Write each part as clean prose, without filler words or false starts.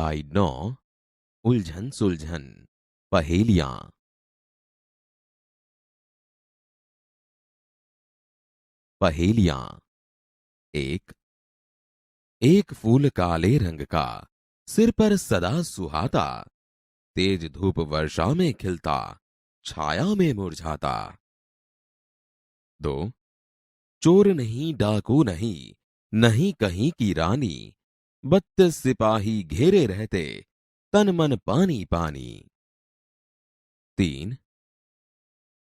इकाई 9 उलझन सुलझन पहेलियां। पहेलियां। एक एक फूल काले रंग का, सिर पर सदा सुहाता, तेज धूप वर्षा में खिलता, छाया में मुरझाता। दो चोर नहीं डाकू नहीं, नहीं कहीं की रानी, 32 सिपाही घेरे रहते, तन मन पानी पानी। तीन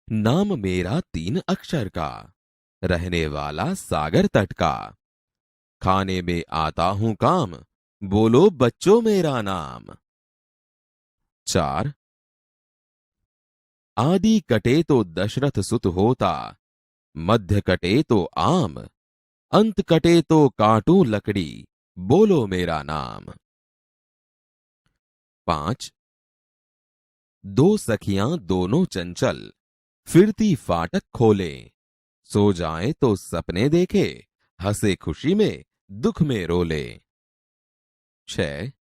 नाम मेरा 3 अक्षर का, रहने वाला सागर तट का, खाने में आता हूं काम, बोलो बच्चों मेरा नाम। 4 आदि कटे तो दशरथ सुत होता, मध्य कटे तो आम, अंत कटे तो काटूं लकड़ी, बोलो मेरा नाम। 5 दो सखियां दोनों चंचल, फिरती फाटक खोले, सो जाएं तो सपने देखे, हंसे खुशी में दुख में रोले। 6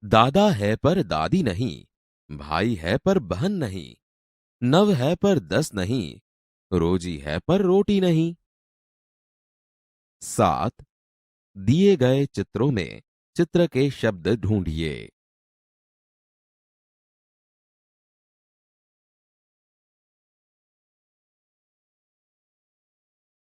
दादा है पर दादी नहीं, भाई है पर बहन नहीं, नव है पर 10 नहीं, रोजी है पर रोटी नहीं। 7 दिए गए चित्रों में चित्र के शब्द ढूंढिए।